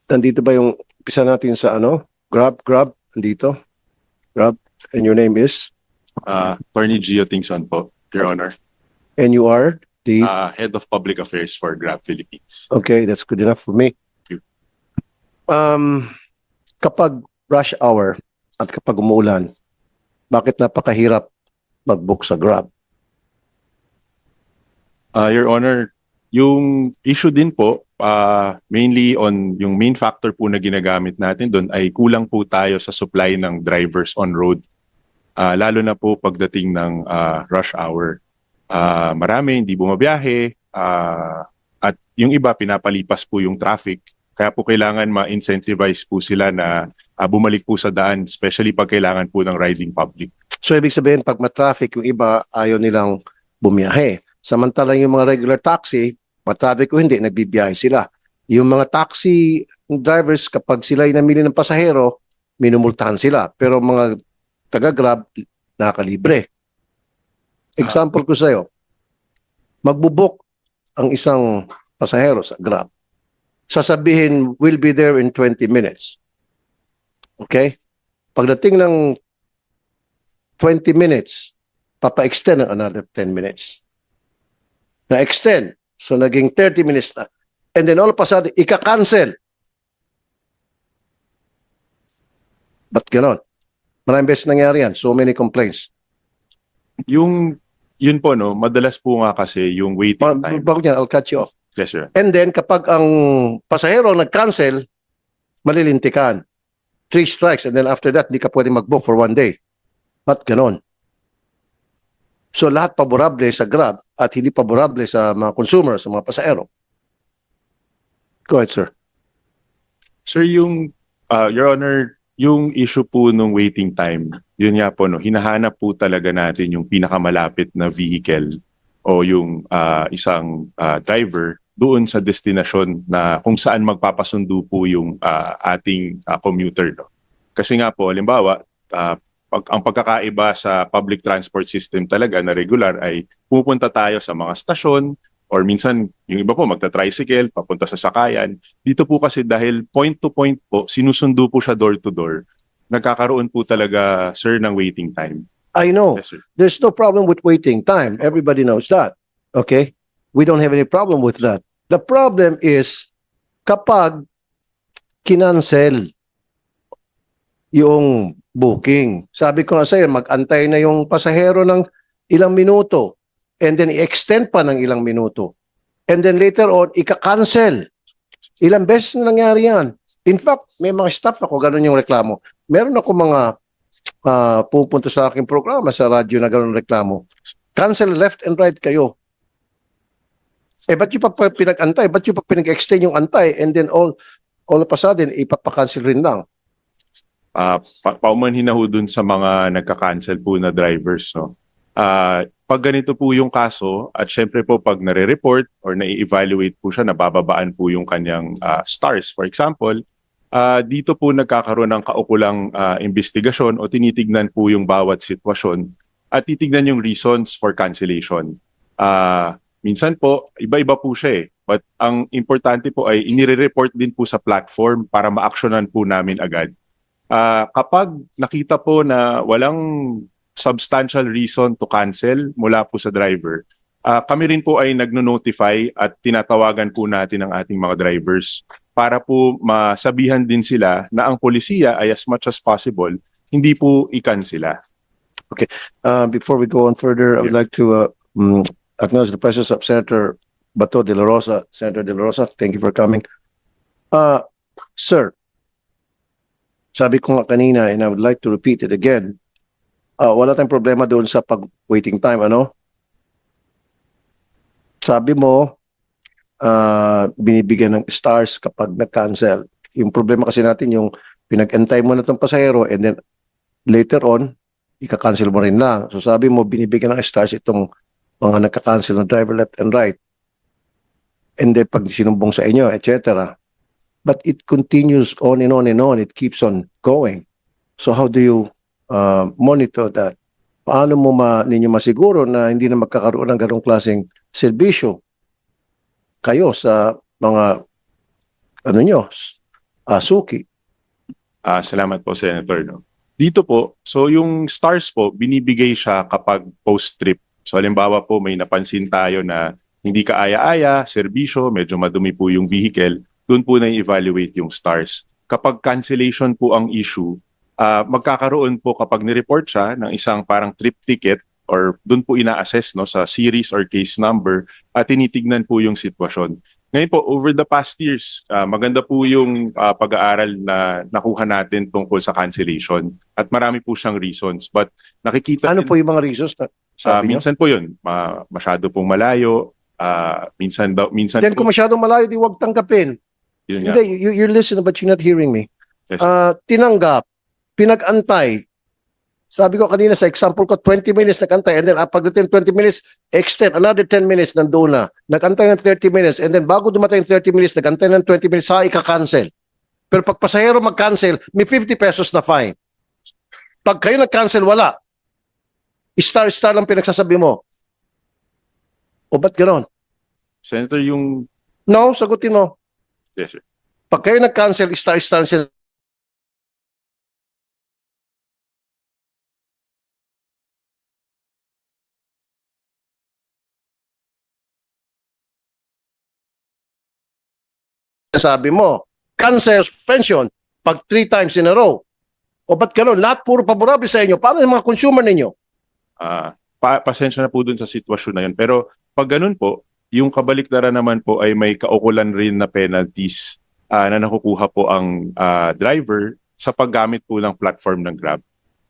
Nandito ba yung umpisa natin sa ano? Grab, nandito. Grab, and your name is? Attorney Gio Tingson po, Your Honor. And you are the, Head of Public Affairs for Grab Philippines. okay, that's good enough for me. Thank you. Kapag rush hour at kapag umuulan, bakit napakahirap mag-book sa Grab? Your Honor, yung issue din po, mainly on yung main factor po na ginagamit natin doon ay kulang po tayo sa supply ng drivers on road. Lalo na po pagdating ng rush hour. Marami hindi bumabiyahe at yung iba pinapalipas po yung traffic. Kaya po kailangan ma-incentivize po sila na bumalik po sa daan, especially pag kailangan po ng riding public. So ibig sabihin, pag matraffic, yung iba ayaw nilang bumiyahe. Samantalang yung mga regular taxi, matraffic o hindi, nagbibiyahe sila. Yung mga taxi drivers, kapag sila ay namili ng pasahero, minumultahan sila. Pero mga taga-Grab, nakalibre. Example ko sa'yo, magbubuk ang isang pasahero sa Grab. Sasabihin, we'll be there in 20 minutes. Okay? Pagdating ng 20 minutes, papa-extend ng another 10 minutes. Na-extend. So, naging 30 minutes na. And then all of a sudden, ika-cancel. Ba't ganon? Maraming beses nangyari yan. So many complaints. Yun po, no, madalas po nga kasi yung waiting time. Bago yan, I'll cut you off. Yes, sir. And then, kapag ang pasahero nag-cancel, malilintikan. 3 strikes. And then after that, di ka pwede mag-book for 1 day. Ba't ganon? So lahat paborable sa Grab at hindi paborable sa mga consumer, sa mga pasahero. Go ahead, sir. Sir, Your Honor, yung issue po nung waiting time, yun nga po, no, hinahanap po talaga natin yung pinakamalapit na vehicle o yung isang driver doon sa destinasyon na kung saan magpapasundo po yung ating commuter. No? Kasi nga po, halimbawa, ang pagkakaiba sa public transport system talaga na regular ay pupunta tayo sa mga stasyon or minsan yung iba po magta-tricycle, papunta sa sakayan. Dito po kasi dahil point to point po, sinusundo po siya door to door, nagkakaroon po talaga, sir, ng waiting time. I know. Yes, sir. There's no problem with waiting time. Everybody knows that. Okay? We don't have any problem with that. The problem is kapag kinancel yung booking. Sabi ko nga sa'yo, mag-antay na yung pasahero ng ilang minuto and then i-extend pa ng ilang minuto. And then later on, ika-cancel. Ilang beses na nangyari yan. In fact, may mga staff ako, ganun yung reklamo. Meron ako mga pupunta sa aking programa sa radyo na ganun reklamo. Cancel left and right kayo. Ba't yung pa pinag-antay? Ba't yung pa pinag-extend yung antay? And then all of a sudden, ipapakancel rin lang. Paumanhin na ho dun sa mga nagka-cancel po na drivers. No? Pag ganito po yung kaso, at syempre po pag nare-report or na-evaluate po siya, nabababaan po yung kanyang stars. For example, dito po nagkakaroon ng kaukulang investigasyon o tinitignan po yung bawat sitwasyon at titignan yung reasons for cancellation. Minsan po, iba-iba po siya eh. But ang importante po ay inire-report din po sa platform para ma-actionan po namin agad. Kapag nakita po na walang substantial reason to cancel mula po sa driver, kami rin po ay nagno-notify at tinatawagan po natin ang ating mga drivers para po masabihan din sila na ang polisiya ay as much as possible, hindi po i-cancela. Okay. Before we go on further, I would like to acknowledge the presence of Senator Bato de la Rosa. Senator de la Rosa, thank you for coming. Sir, sabi ko nga kanina, and I would like to repeat it again, wala tayong problema doon sa pag-waiting time, ano? Sabi mo, binibigyan ng stars kapag nag-cancel. Yung problema kasi natin, yung pinag-antay mo na itong pasahero and then later on, ika-cancel mo rin lang. So sabi mo, binibigyan ng stars itong mga nagka-cancel ng driver left and right. And then pag sinumbong sa inyo, etc. But it continues on and on and on. It keeps on going. So how do you monitor that? Paano mo ninyo masiguro na hindi na magkakaroon ng ganong klaseng serbisyo kayo sa mga Suki. Salamat po, Senator. No? Dito po, so yung stars po, binibigay siya kapag post-trip. So halimbawa po, may napansin tayo na hindi kaaya-aya, serbisyo, medyo madumi po yung vehicle, doon po na-evaluate yung stars. Kapag cancellation po ang issue, magkakaroon po kapag nireport siya ng isang parang trip ticket or doon po ina-assess no, sa series or case number at tinitignan po yung sitwasyon. Ngayon po, over the past years, maganda po yung pag-aaral na nakuha natin tungkol sa cancellation at marami po siyang reasons. But nakikita Ano din- po yung mga reasons na sabi niyo? minsan po yun, masyado pong malayo, minsan Then kung masyadong malayo, di huwag tanggapin. yun nga. Hindi, you're listening but you're not hearing me. Yes. Tinanggap, pinag-antay. Sabi ko kanina sa example ko, 20 minutes nag-antay and then pagdating 20 minutes, extend another 10 minutes nandoon na. Nag-antay ng 30 minutes and then bago dumating 30 minutes, nag-antay ng 20 minutes, sa ika-cancel. Pero pag pasahero mag-cancel, may 50 pesos na fine. Pag kayo nag-cancel, wala. Star-star lang pinagsasabi mo. O ba't ganon? Senator, yung... No, sagutin mo. Yes, sir. Pag kayo nag-cancel, star-star siya. Sabi mo, cancel suspension pag 3 times in a row. O ba't gano'n? Lahat puro paborable sa inyo. Paano yung mga consumer ninyo? Pasensya na po dun sa sitwasyon na yun. Pero pag ganun po, yung kabaliktaran naman po ay may kaukulan rin na penalties na nakukuha po ang driver sa paggamit po ng platform ng Grab.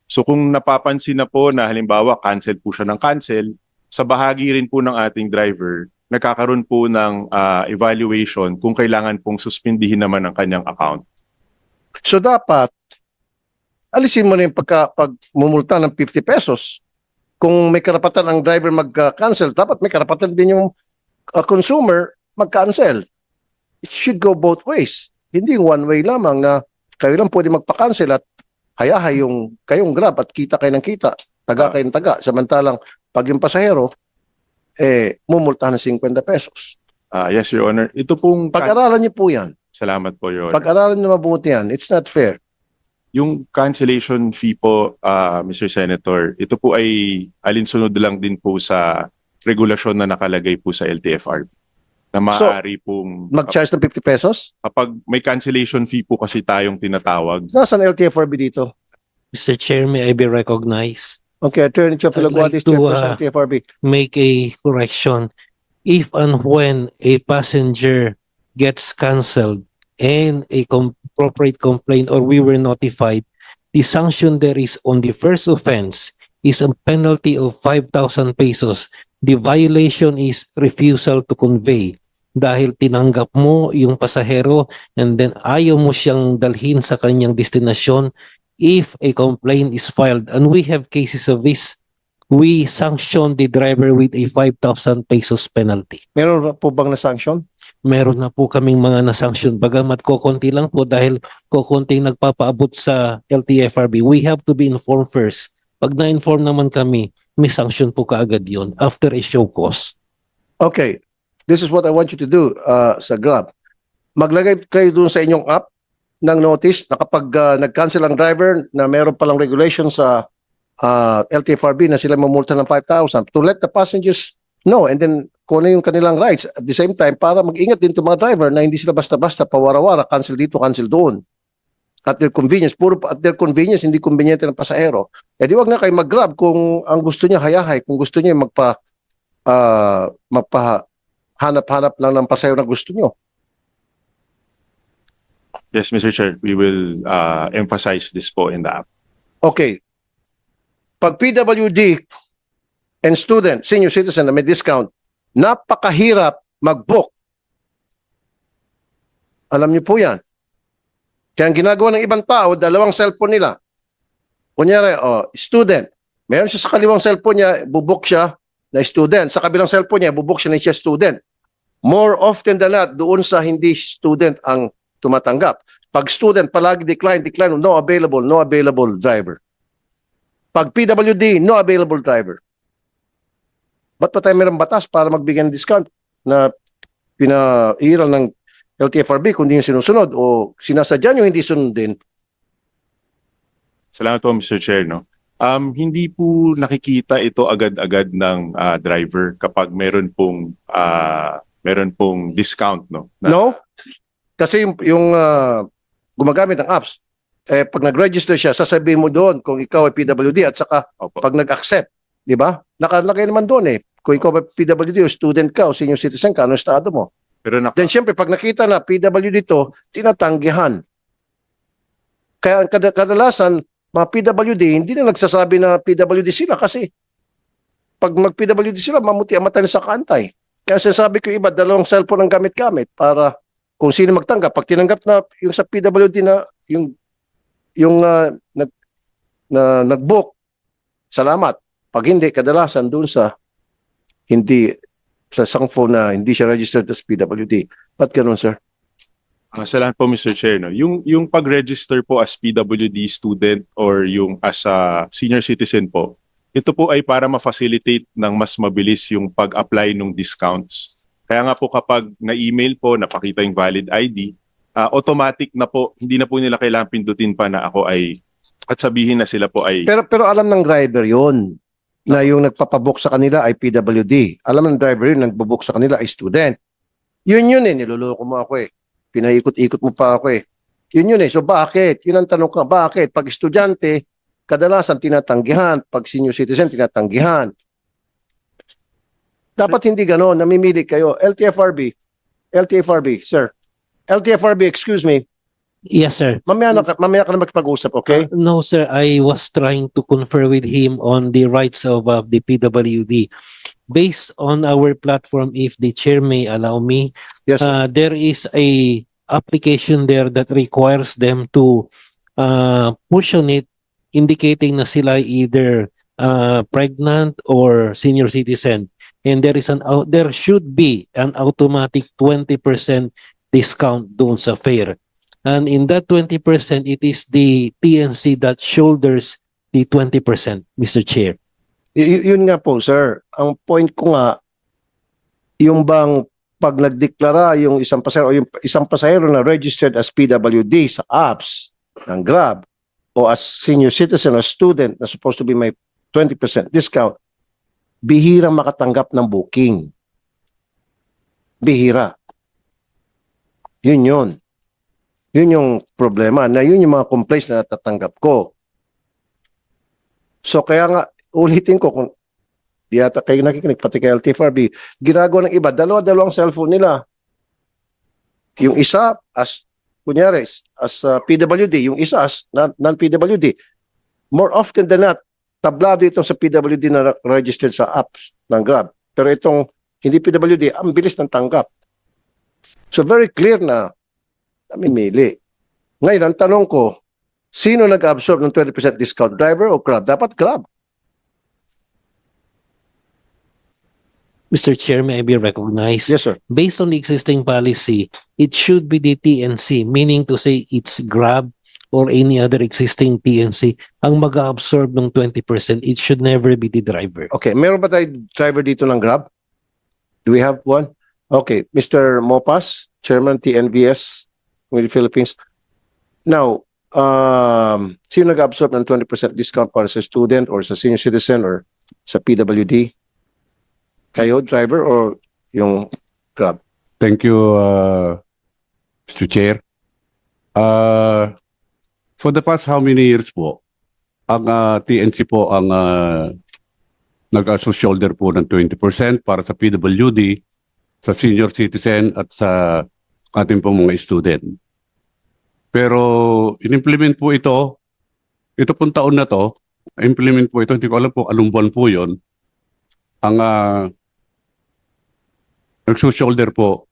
So kung napapansin na po na halimbawa cancel po siya ng cancel, sa bahagi rin po ng ating driver, nagkakaroon po ng evaluation kung kailangan pong suspindihin naman ang kanyang account. So dapat, alisin mo na yung pagmumulta ng 50 pesos. Kung may karapatan ang driver mag-cancel, dapat may karapatan din yung consumer mag-cancel. It should go both ways. Hindi yung one way lamang na kayo lang pwede magpa-cancel at hayahay yung kayong Grab at kita kayo ng kita. Taga kayo ng taga. Samantalang pag yung pasahero, mumultahan ng 50 pesos. Yes, Your Honor. Ito pong... Pag-aralan niyo po yan. Salamat po, Your Honor. Pag-aralan niyo mabuti yan. It's not fair. Yung cancellation fee po, Mr. Senator, ito po ay alinsunod lang din po sa regulasyon na nakalagay po sa LTFRB. Na maaari pong... Mag-charge ng 50 pesos? Kapag may cancellation fee po kasi tayong tinatawag. Nasaan LTFRB dito? Mr. Chair, may I be recognized? Okay, Attorney Chop I'd like Laguatis, to, Chairperson of TFRB. Make a correction. If and when a passenger gets cancelled and a appropriate complaint or we were notified, the sanction there is on the first offense is a penalty of 5,000 pesos. The violation is refusal to convey. Dahil tinanggap mo yung pasahero and then ayaw mo siyang dalhin sa kanyang destinasyon, if a complaint is filed, and we have cases of this, we sanction the driver with a 5,000 pesos penalty. Meron po bang na-sanction? Meron na po kaming mga nasanksyon. Bagamat kokonti lang po dahil kokonti nagpapaabot sa LTFRB. We have to be informed first. Pag na-inform naman kami, may sanction po kaagad yon after a show cause. Okay, this is what I want you to do sa Grab. Maglagay kayo dun sa inyong app ng notice na kapag nag-cancel ang driver na meron palang regulation sa LTFRB na sila mamulta ng 5,000 to let the passengers know and then kung ano yung kanilang rights at the same time para mag-ingat din itong mga driver na hindi sila basta-basta pawara-wara, cancel dito, cancel doon. At their convenience, puro at their convenience, hindi convenient ng pasahero. Eh di wag na kayo mag-Grab kung ang gusto niya hayahay, kung gusto niya magpahanap-hanap lang ng pasahero na gusto niyo. Yes, Mr. Chair, we will emphasize this po in the app. Okay. Pag PWD and student, senior citizen na may discount, napakahirap mag-book. Alam niyo po yan. Kaya ang ginagawa ng ibang tao, dalawang cellphone nila. Kunyari, student. Meron siya sa kaliwang cellphone niya, bubuk siya na student. Sa kabilang cellphone niya, bubuk siya na siya student. More often than not, doon sa hindi student ang tumatanggap. Pag student, palagi decline, no available driver. Pag PWD, no available driver. Ba't pa tayo mayroong batas para magbigay ng discount na pinairal ng LTFRB kung hindi yung sinusunod o sinasadya nyo hindi sunodin. Salamat po, Mr. Chair. No? Hindi po nakikita ito agad-agad ng driver kapag meron pong discount. No? No? Kasi yung gumagamit ng apps, pag nag-register siya, sasabihin mo doon kung ikaw ay PWD at saka Opo. pag nag-accept, di ba? Nakalagay naman doon kung ikaw ay PWD o student ka o senior citizen ka, ano estado mo? Pero Then siyempre, pag nakita na PWD to, tinatanggihan. Kaya kadalasan, mga PWD, hindi na nagsasabi na PWD sila kasi pag mag-PWD sila, mamuti ang mata sa kaantay. Kaya sinasabi ko iba, dalawang cellphone ang gamit-gamit para kung sino magtanggap. Pag tinanggap na yung sa PWD na nag-book, salamat. Pag hindi, kadalasan doon sa phone na hindi siya registered as PWD. Ba't ganun, sir? salamat po, Mr. Chair. No? Yung pag-register po as PWD student or yung as a senior citizen po, ito po ay para ma-facilitate ng mas mabilis yung pag-apply ng discounts. Kaya nga po kapag na-email po, napakita yung valid ID, automatic na po, hindi na po nila kailangan pindutin pa na ako ay, at sabihin na sila po ay, Pero alam ng driver yun na yung nagpapabook sa kanila ay PWD. Alam ng driver yun, nagbabook sa kanila ay student. Yun niloloko mo ako Pinaikot-ikot mo pa ako Yun So bakit? Yun ang tanong ka, bakit? Pag estudyante, kadalasan tinatanggihan. Pag senior citizen, tinatanggihan. Dapat hindi gano'n. Namimili kayo. LTFRB, sir. LTFRB, excuse me. Yes, sir. Mamaya ka na magpag-usap, okay? No, sir. I was trying to confer with him on the rights of the PWD. Based on our platform, if the chair may allow me, Yes, sir. there is a application there that requires them to push on it, indicating na sila either pregnant or senior citizen. And there should be an automatic 20% discount doon sa fare. And in that 20%, it is the TNC that shoulders the 20%, Mr. Chair. Yun nga po, sir. Ang point ko nga, yung bang pag nagdeklara yung isang pasahero na registered as PWD sa apps ng Grab o as senior citizen or student na supposed to be may 20% discount, bihirang makatanggap ng booking. Bihira. Yun. Yun yung problema. Na yun yung mga complaints na natatanggap ko. So kaya nga, ulitin ko kung di ata kayo nakikinig, pati kay LTFRB, ginagawa ng iba, dalawang cellphone nila. Yung isa as, kunyari, as PWD, yung isa as non-PWD. More often than not, tablado itong sa PWD na registered sa apps ng Grab. Pero itong hindi PWD, ang bilis ng tanggap. So very clear na namimili. Ngayon, ang tanong ko, sino nag-absorb ng 20% discount? Driver o Grab? Dapat Grab. Mr. Chair, may I be recognized? Yes, sir. Based on the existing policy, it should be the TNC, meaning to say it's Grab or any other existing TNC ang mag-absorb ng 20%. It should never be the driver. Okay, meron ba tayo driver dito ng Grab? Do we have one? Okay, Mr. Mopas, Chairman TNVS with the Philippines. Now, sino nag-absorb ng 20% discount para sa student or sa senior citizen or sa PWD? Kayo, driver, or yung Grab? Thank you, Mr. Chair. For the past how many years po, ang TNC po ang nag-shoulder po ng 20% para sa PWD, sa senior citizen at sa ating pong mga student. Pero in-implement po ito pong taon na to, implement po ito, hindi ko alam po anong buwan po yun, ang nagsushoulder po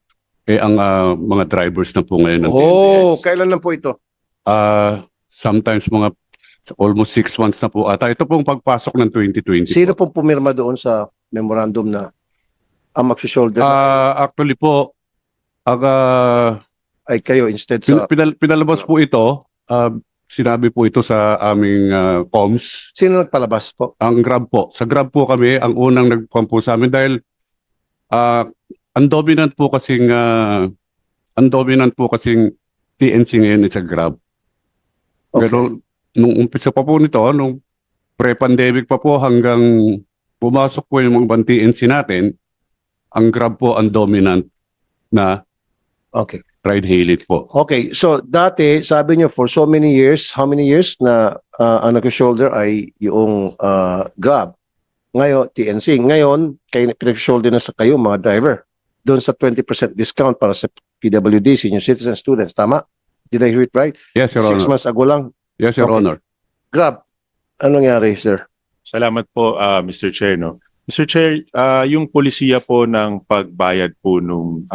ang mga drivers na po ngayon ng Oh, TNVS. kailan lang po ito? Sometimes mga almost 6 months na po ata. Ito pong pagpasok ng 2020 Sino po. pong pumirma doon sa memorandum na ang magsi-shoulder Actually po, ay kayo instead sa... pinalabas po ito, sinabi po ito sa aming comms. Sino nagpalabas po? Ang Grab po. Sa Grab po kami, ang unang nag-com po sa amin dahil ang dominant po kasing ang dominant po kasing TNC ngayon is sa Grab. Okay. Pero nung umpisa pa po nito, nung pre-pandemic pa po hanggang pumasok po yung mga ibang TNC natin, ang Grab po ang dominant na Okay. ride-hailing po. Okay, so dati, sabi niyo for so many years, how many years na ang nag-shoulder ay yung Grab. Ngayon, TNC. Ngayon, kayo pinag-shoulder na sa kayo, mga driver. Doon sa 20% discount para sa PWD, senior citizen students. Tama? Did I hear it right? Yes, Your 6 Honor. months ago lang. Yes, Your Okay. Honor. Grab, anong nangyari, sir? Salamat po, Mr. Chair. No? Mr. Chair, yung polisiya po ng pagbayad po nung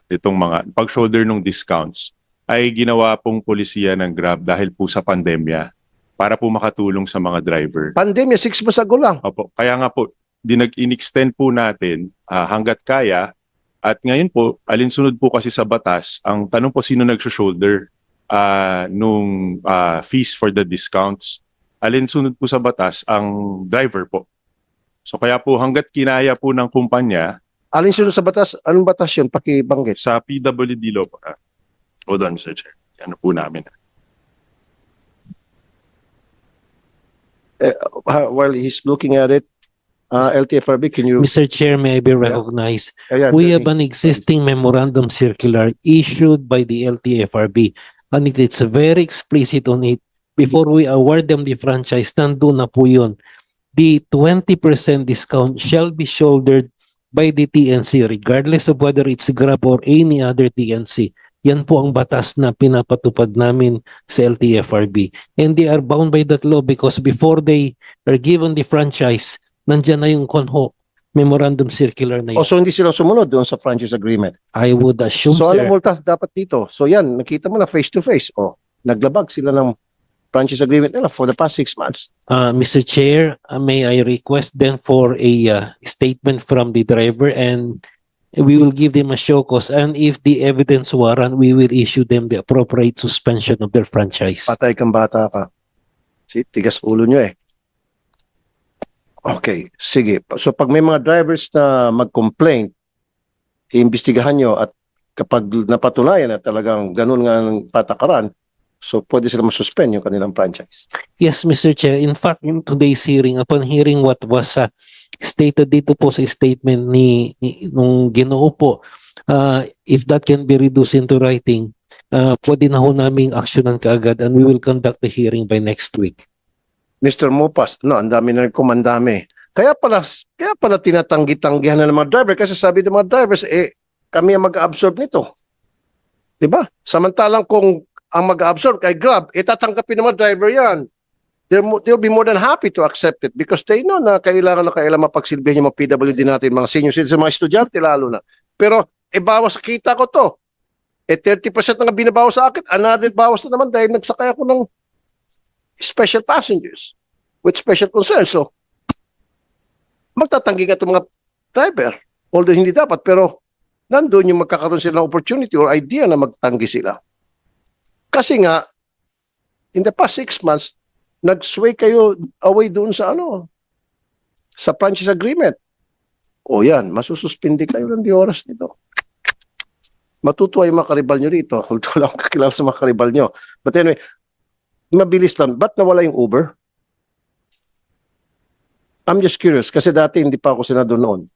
itong mga pag-shoulder nung discounts ay ginawa pong polisiya ng Grab dahil po sa pandemya para po makatulong sa mga driver. Pandemya, 6 months ago lang. Opo, kaya nga po, in-extend po natin hanggat kaya at ngayon po, alinsunod po kasi sa batas, ang tanong po sino nag-shoulder nung fees for the discounts. Alinsunod po sa batas ang driver po. So kaya po hanggat kinaya po ng kumpanya Alin sino sa batas? Anong batas yun? Pakibanggit. sa PWD law po. Hold on, Mr. Chair. Ano po namin. While he's looking at it, LTFRB, can you... Mr. Chair, may I be recognized? Ayan, We Attorney. have an existing memorandum circular issued by the LTFRB, and it's very explicit on it. Before we award them the franchise, nandun na po yun. The 20% discount shall be shouldered by the TNC regardless of whether it's Grab or any other TNC. Yan po ang batas na pinapatupad namin sa LTFRB. And they are bound by that law because before they are given the franchise, nandyan na yung memorandum circular na yun. O, so hindi sila sumunod doon sa franchise agreement. I would assume, So, sir. anong multas dapat dito? So, yan, nakita mo na face-to-face. O, naglabag sila ng franchise agreement nila for the past 6 months. Mr. Chair, may I request then for a statement from the driver and we will give them a show cause and if the evidence warrant, we will issue them the appropriate suspension of their franchise. Patay kang bata ka. Si tigas ulo nyo eh. Okay, sige. So, pag may mga drivers na mag-complain, iimbestigahan nyo at kapag napatunayan na talagang ganun nga ang patakaran, so pwede sila masuspend yung kanilang franchise. Yes, Mr. Chair. In fact, in today's hearing, upon hearing what was stated dito po sa statement nung Ginoo po, if that can be reduced into writing, pwede na ho naming aksyonan kaagad and we will conduct the hearing by next week. Mr. Mopas, no, ang dami na kumandami. Kaya pala tinatanggi-tanggihan na ng mga driver kasi sabi ng mga drivers, kami ang mag-absorb nito. Diba? Samantalang kung ang mag-absorb kay Grab, tatanggapin ng mga driver yan. They'll be more than happy to accept it because they know na kailangan mapagsilbihan yung mga PWD natin, mga senior citizens, mga estudyante lalo na. Pero, bawas sa kita ko to. 30% na nga binabawas sa akin, another bawas na naman dahil nagsakay ako ng special passengers with special concerns. So, magtatanggi ka itong mga driver. Although hindi dapat, pero nandun yung magkakaroon sila ng opportunity or idea na magtanggi sila. Kasi nga, in the past 6 months, nag-sway kayo away doon sa sa franchise agreement. O yan, masususpindi kayo ng di oras nito. Matutuwa yung mga karibal nyo rito. Although wala akong kakilala sa mga karibal nyo. But anyway, mabilis lang. Ba't nawala yung Uber? I'm just curious. Kasi dati hindi pa ako senador noon.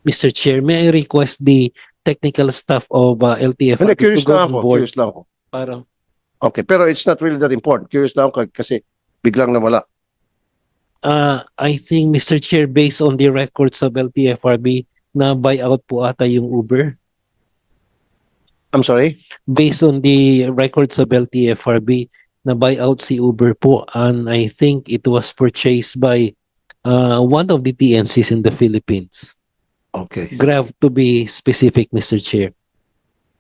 Mr. Chair, may I request the technical staff of LTFRB Hindi, curious to go lang on ako. board Curious lang ako. para Okay, pero it's not really that important. Curious lang ako kasi biglang nawala. I think, Mr. Chair, based on the records of LTFRB, na buyout po ata yung Uber. I'm sorry? Based on the records of LTFRB, na buyout si Uber po. And I think it was purchased by one of the TNCs in the Philippines. Okay. Grab to be specific, Mr. Chair.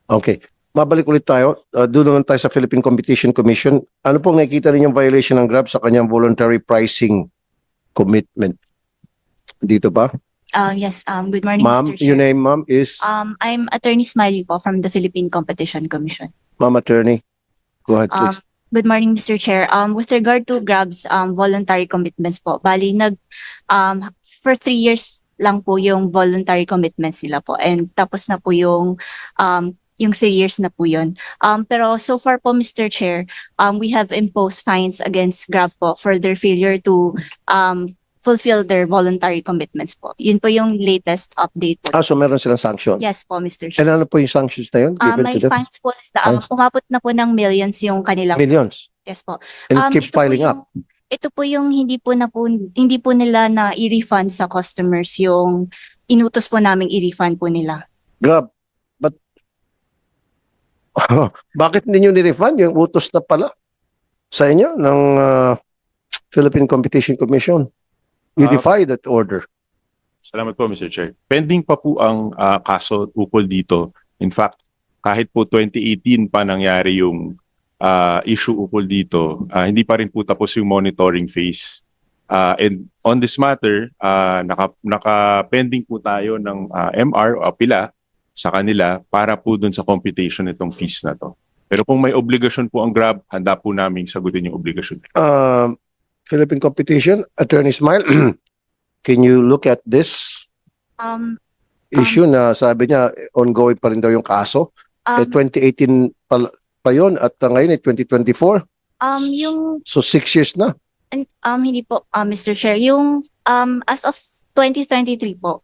Okay. Mabalik ulit tayo. Doon naman tayo sa Philippine Competition Commission. Ano pong nakikita ninyong violation ng Grab sa kanyang voluntary pricing commitment? Dito ba? Yes, good morning, Ma'am, Mr. Chair. your name, ma'am, is I'm Attorney Smiley po from the Philippine Competition Commission. Ma'am Attorney. Go ahead, please. Good morning, Mr. Chair. With regard to Grab's voluntary commitments po, bali for 3 years lang po yung voluntary commitments nila po. And tapos na po yung 3 years na po yun. Pero so far po, Mr. Chair, we have imposed fines against Grab po for their failure to fulfill their voluntary commitments po. Yun po yung latest update po. So meron silang sanction. Yes po, Mr. And Chair. ano po yung sanctions na yun? Given May to them? fines po, Fines? umabot na po ng millions yung kanilang. Millions. Yes po. And it keeps Ito po piling up. Ito po yung hindi po nila na i-refund sa customers yung inutos po naming i-refund po nila. Grab. But, bakit hindi nyo ni-refund yung utos na pala sa inyo ng Philippine Competition Commission? You Ah, defy that order. Salamat po, Mr. Chair. Pending pa po ang kaso ukol dito. In fact, kahit po 2018 pa nangyari yung issue ukol dito, hindi pa rin po tapos yung monitoring phase. And on this matter, naka-pending po tayo ng MR o apila sa kanila para po dun sa computation nitong fees na to. Pero kung may obligasyon po ang Grab, handa po namin sagutin yung obligasyon. Philippine Competition, Attorney Smile, can you look at this issue na sabi niya ongoing pa rin daw yung kaso? 2018 pa yun at ngayon 2024. Yung So 6 years na. hindi po, Mr. Chair, yung as of 2023 po,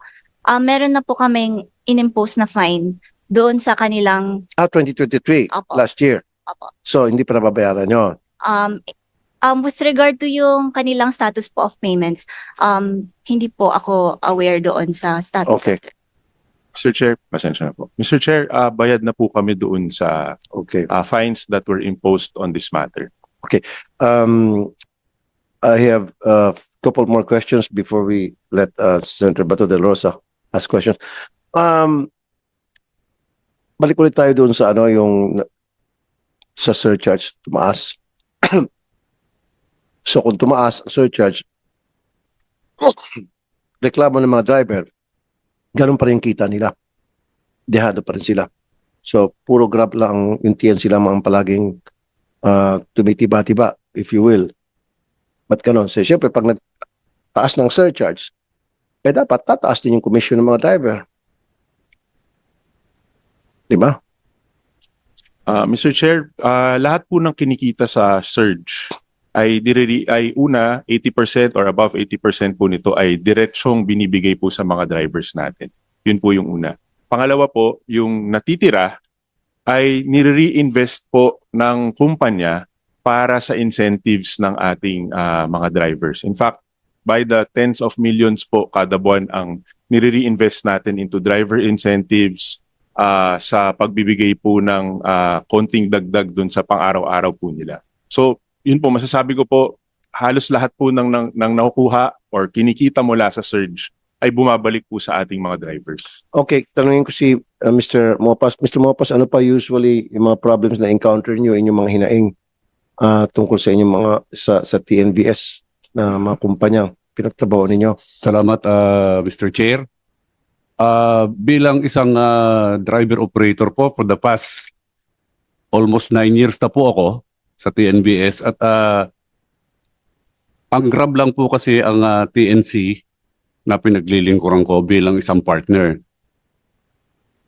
meron na po kaming inimpose na fine doon sa kanilang 2023, Opo. last year. Opo. So hindi pa nababayaran yun. With regard to yung kanilang status po of payments, hindi po ako aware doon sa status. Okay. Mr. Chair, pasensya na po. Mr. Chair, bayad na po kami doon sa Okay. fines that were imposed on this matter. I have a couple more questions before we let Senator Bato de la Rosa ask questions. Balik ulit tayo doon sa yung sa surcharge tumaas. So kung tumaas ang surcharge, reklamo ng mga driver, ganun pa rin kita nila. Dehado pa rin sila. So puro Grab lang yung TNC lang ang palaging tumitiba-tiba, if you will. Ba't ganun? So syempre pag nagtaas ng surcharge, dapat tataas din yung commission ng mga driver. Diba? Mr. Chair, lahat po ng kinikita sa surge ay una 80% or above 80% po nito ay diretsyong binibigay po sa mga drivers natin. Yun po yung una. Pangalawa po, yung natitira ay nire-reinvest po ng kumpanya para sa incentives ng ating mga drivers. In fact, by the tens of millions po kada buwan ang nire-reinvest natin into driver incentives, sa pagbibigay po ng konting dagdag dun sa pang-araw-araw po nila. So, yun po, masasabi ko po, halos lahat po ng nakukuha or kinikita mula sa surge ay bumabalik po sa ating mga drivers. Okay, tanungin ko si Mr. Mopas. Mr. Mopas, ano pa usually yung mga problems na encounter nyo inyong mga hinaing tungkol sa inyong mga sa TNVS na mga kumpanya pinagtrabaho ninyo? Salamat, Mr. Chair. Bilang isang driver operator po for the past almost 9 years na po ako sa TNVS at ang Grab lang po kasi ang TNC na pinaglilingkuran ko bilang isang partner.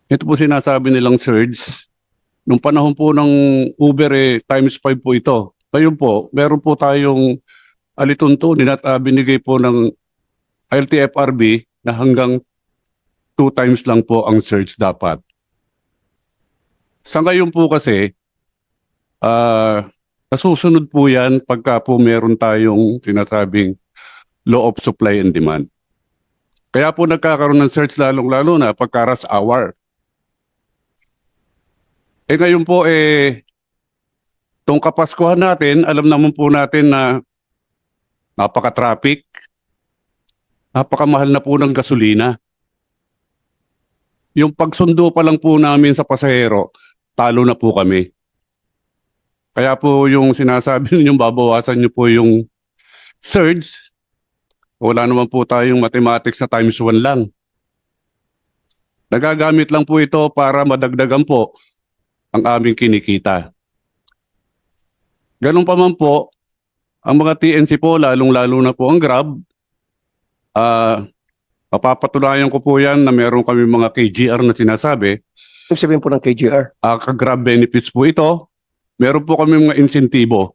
Ito po sinasabi nilang surge. Nung panahon po ng Uber times 5 po ito. Ngayon po, meron po tayong alituntunin at binigay po ng LTFRB na hanggang 2 times lang po ang surge dapat. Sa ngayon po kasi, nasusunod po yan pagka po meron tayong sinasabing law of supply and demand. Kaya po nagkakaroon ng surge lalong-lalo na pagka rush hour. Ngayon po itong Kapaskuhan natin, alam naman po natin na napaka-traffic, napakamahal na po ng gasolina. Yung pagsundo pa lang po namin sa pasahero, talo na po kami. Kaya po yung sinasabi ninyong babawasan niyo po yung surge, wala naman po tayong mathematics na times 1 lang. Nagagamit lang po ito para madagdagan po ang aming kinikita. Ganun pa man po, ang mga TNC po, lalong-lalo na po ang Grab, Papatunayan ko po yan na meron kami mga KGR na sinasabi. Ibig sabihin po ng KGR. Ka-grab benefits po ito. Meron po kami mga insentibo.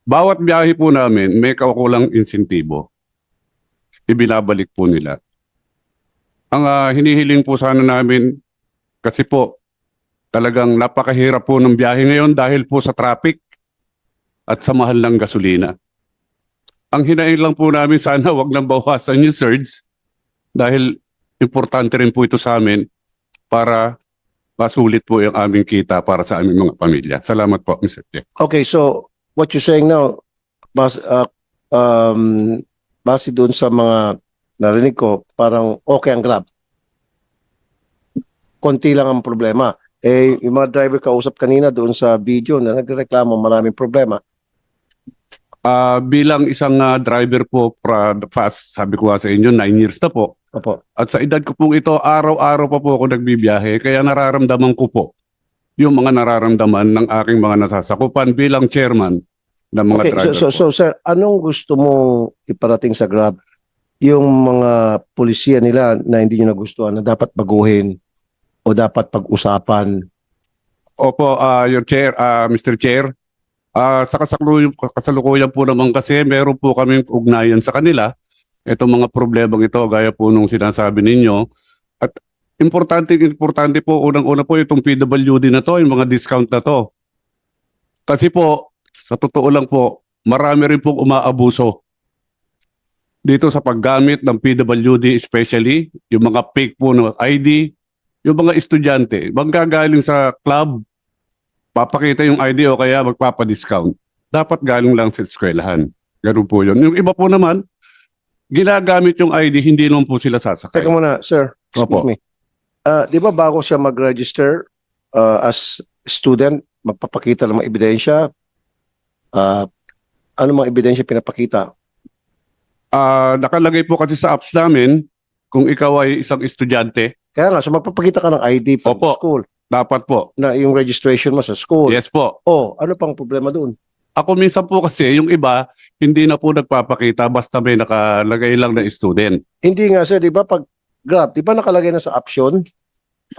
Bawat biyahe po namin, may kaukulang insentibo. Ibinabalik po nila. Ang hinihiling po sana namin, kasi po, talagang napakahirap po ng biyahe ngayon dahil po sa traffic at sa mahal ng gasolina. Ang hinaing lang po namin, sana wag nang bawasan yung surge dahil importante rin po ito sa amin para masulit po yung aming kita para sa aming mga pamilya. Salamat po, Mr. Chair. Okay, so what you're saying now, base doon sa mga narinig ko, parang okay ang Grab. Konti lang ang problema. Eh, yung mga driver kausap kanina doon sa video na nagreklamo maraming problema. Bilang isang driver po, fast, sabi ko nga sa inyo, 9 years na po. Opo. At sa edad ko pong ito, araw-araw pa po ako nagbibiyahe, kaya nararamdaman ko po yung mga nararamdaman ng aking mga nasasakupan bilang chairman ng mga Okay, driver so sir, anong gusto mong iparating sa Grab? Yung mga polisiya nila na hindi nyo nagustuhan na dapat baguhin o dapat pag-usapan? Opo, your chair, Mr. Chair. Sa kasalukuyan po naman kasi meron po kaming ugnayan sa kanila. Itong mga problemang ito, gaya po nung sinasabi ninyo. At importante po, unang-una po itong PWD na to, yung mga discount na to. Kasi po, sa totoo lang po, marami rin pong umaabuso dito sa paggamit ng PWD, especially yung mga fake po na ID, yung mga estudyante, manggagaling sa club, papakita yung ID o kaya magpapadiscount. Dapat galing lang sa eskwelahan. Ganun po yun. Yung iba po naman, ginagamit yung ID, hindi naman po sila sasakay. Teka muna, sir. Excuse Opo. me. Di ba bago siya mag-register as student, magpapakita ng mga ebidensya? Ano mga ebidensya pinapakita? Nakalagay po kasi sa apps namin, kung ikaw ay isang estudyante, Kaya nga, so magpapakita ka ng ID from Opo. school dapat po. na yung registration mo sa school. Yes po. Oh, ano pang problema doon? Ako minsan po kasi, yung iba, hindi na po nagpapakita basta may nakalagay lang na student. Hindi nga sir, di ba pag Grab, di ba nakalagay na sa option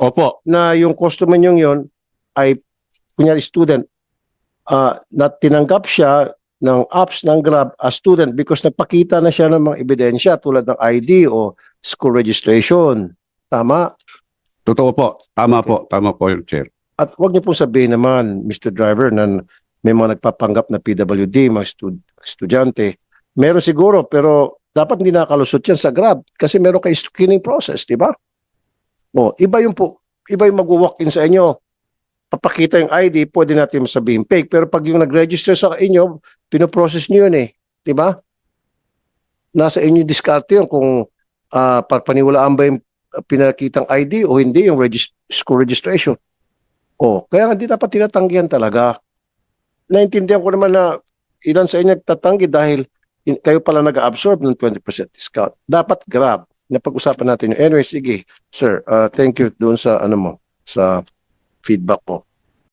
Opo. na yung customer nyo yon ay kunyari student, na tinanggap siya ng apps ng Grab as student because nagpakita na siya ng mga ebidensya tulad ng ID o school registration. Tama? Totoo po. Tama po. Tama po yung chair. At huwag niyo pong sabihin naman, Mr. Driver, na may mga nagpapanggap na PWD, mga estudyante. Meron siguro, pero dapat hindi nakalusot yan sa Grab kasi meron kayo screening process, di ba? O, iba yung mag-walk-in sa inyo. Papakita yung ID, pwede natin sabihin fake. Pero pag yung nag-register sa inyo, pinoprocess nyo yun eh. Di ba? Nasa inyo diskarte yun kung paniwalaan ba yung pinakitang ID o hindi yung school registration. O, kaya nga di dapat tinatanggihan talaga. Naintindihan ko naman na ilan sa inyo nagtatanggi dahil kayo pala nag-absorb ng 20% discount. Dapat Grab. Napag-usapan natin yun. Anyway, sige. Sir, thank you doon sa sa feedback mo.